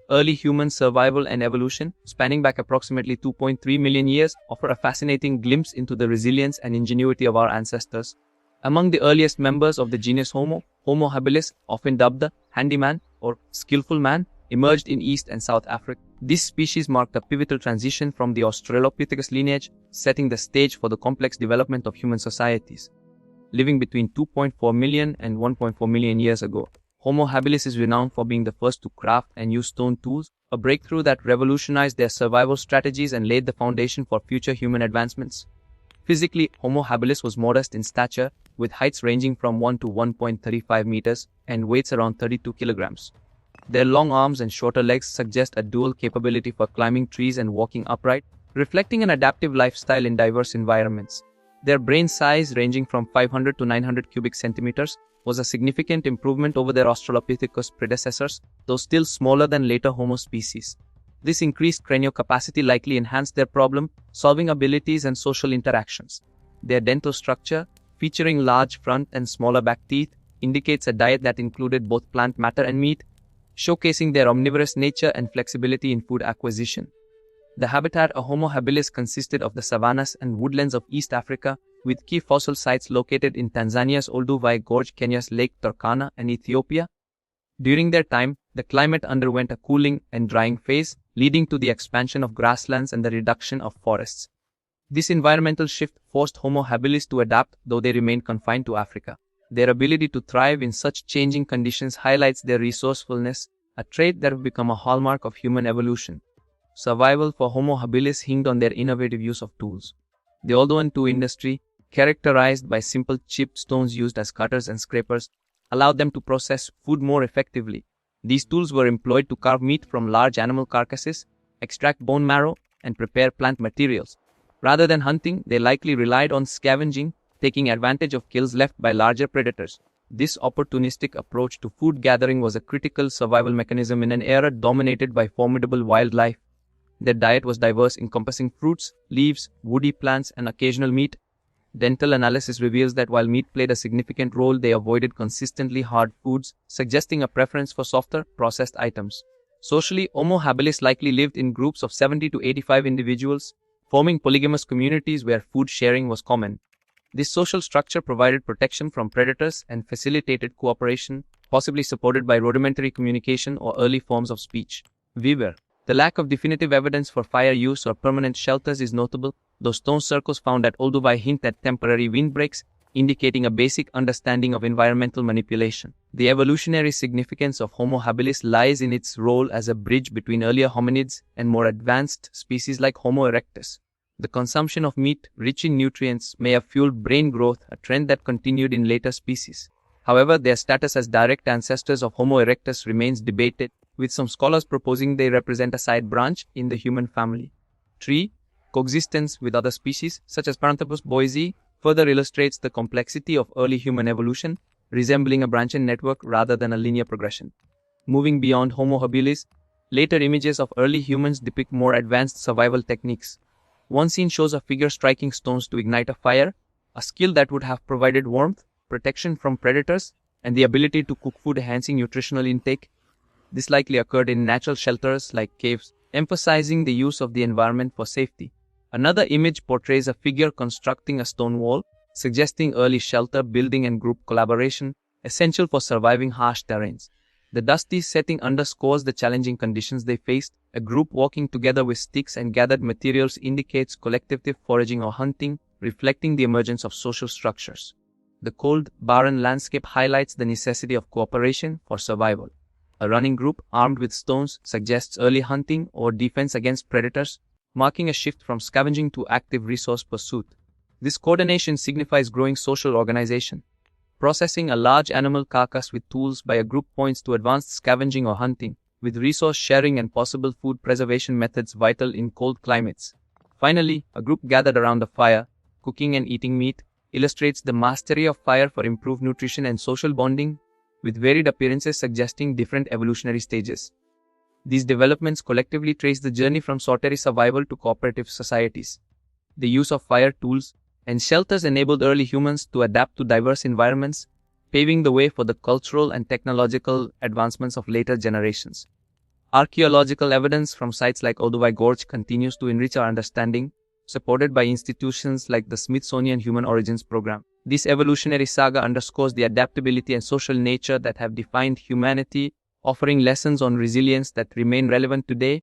Early human survival and evolution, spanning back approximately 2.3 million years, offer a fascinating glimpse into the resilience and ingenuity of our ancestors. Among the earliest members of the genus Homo, Homo habilis, often dubbed the handyman or skillful man, emerged in East and South Africa. This species marked a pivotal transition from the Australopithecus lineage, setting the stage for the complex development of human societies. Living between 2.4 million and 1.4 million years ago, Homo habilis is renowned for being the first to craft and use stone tools, a breakthrough that revolutionized their survival strategies and laid the foundation for future human advancements. Physically, Homo habilis was modest in stature, with heights ranging from 1 to 1.35 meters and weights around 32 kilograms. Their long arms and shorter legs suggest a dual capability for climbing trees and walking upright, reflecting an adaptive lifestyle in diverse environments. Their brain size, ranging from 500 to 900 cubic centimeters, was a significant improvement over their Australopithecus predecessors, though still smaller than later Homo species. This increased cranial capacity likely enhanced their problem-solving abilities and social interactions. Their dental structure, featuring large front and smaller back teeth, indicates a diet that included both plant matter and meat, showcasing their omnivorous nature and flexibility in food acquisition. The habitat of Homo habilis consisted of the savannas and woodlands of East Africa, with key fossil sites located in Tanzania's Olduvai Gorge, Kenya's Lake Turkana, and Ethiopia. During their time, the climate underwent a cooling and drying phase, leading to the expansion of grasslands and the reduction of forests. This environmental shift forced Homo habilis to adapt, though they remained confined to Africa. Their ability to thrive in such changing conditions highlights their resourcefulness, a trait that has become a hallmark of human evolution. Survival for Homo habilis hinged on their innovative use of tools. The Aldoan-2 industry, characterized by simple chipped stones used as cutters and scrapers, allowed them to process food more effectively. These tools were employed to carve meat from large animal carcasses, extract bone marrow, and prepare plant materials. Rather than hunting, they likely relied on scavenging, taking advantage of kills left by larger predators. This opportunistic approach to food gathering was a critical survival mechanism in an era dominated by formidable wildlife. Their diet was diverse, encompassing fruits, leaves, woody plants, and occasional meat. Dental analysis reveals that while meat played a significant role, they avoided consistently hard foods, suggesting a preference for softer, processed items. Socially, Homo habilis likely lived in groups of 70 to 85 individuals, forming polygamous communities where food sharing was common. This social structure provided protection from predators and facilitated cooperation, possibly supported by rudimentary communication or early forms of speech. Weaver. The lack of definitive evidence for fire use or permanent shelters is notable, though stone circles found at Olduvai hint at temporary windbreaks, indicating a basic understanding of environmental manipulation. The evolutionary significance of Homo habilis lies in its role as a bridge between earlier hominids and more advanced species like Homo erectus. The consumption of meat, rich in nutrients, may have fueled brain growth, a trend that continued in later species. However, their status as direct ancestors of Homo erectus remains debated, with some scholars proposing they represent a side branch in the human family. 3. Coexistence with other species, such as Paranthropus boisei, further illustrates the complexity of early human evolution, resembling a branching network rather than a linear progression. Moving beyond Homo habilis, later images of early humans depict more advanced survival techniques. One scene shows a figure striking stones to ignite a fire, a skill that would have provided warmth, protection from predators, and the ability to cook food enhancing nutritional intake. This likely occurred in natural shelters like caves, emphasizing the use of the environment for safety. Another image portrays a figure constructing a stone wall, suggesting early shelter building and group collaboration, essential for surviving harsh terrains. The dusty setting underscores the challenging conditions they faced. A group walking together with sticks and gathered materials indicates collective foraging or hunting, reflecting the emergence of social structures. The cold, barren landscape highlights the necessity of cooperation for survival. A running group, armed with stones, suggests early hunting or defense against predators, marking a shift from scavenging to active resource pursuit. This coordination signifies growing social organization. Processing a large animal carcass with tools by a group points to advanced scavenging or hunting, with resource sharing and possible food preservation methods vital in cold climates. Finally, a group gathered around a fire, cooking and eating meat, illustrates the mastery of fire for improved nutrition and social bonding, with varied appearances suggesting different evolutionary stages. These developments collectively trace the journey from solitary survival to cooperative societies. The use of fire tools and shelters enabled early humans to adapt to diverse environments, paving the way for the cultural and technological advancements of later generations. Archaeological evidence from sites like Olduvai Gorge continues to enrich our understanding, supported by institutions like the Smithsonian Human Origins Program. This evolutionary saga underscores the adaptability and social nature that have defined humanity, offering lessons on resilience that remain relevant today.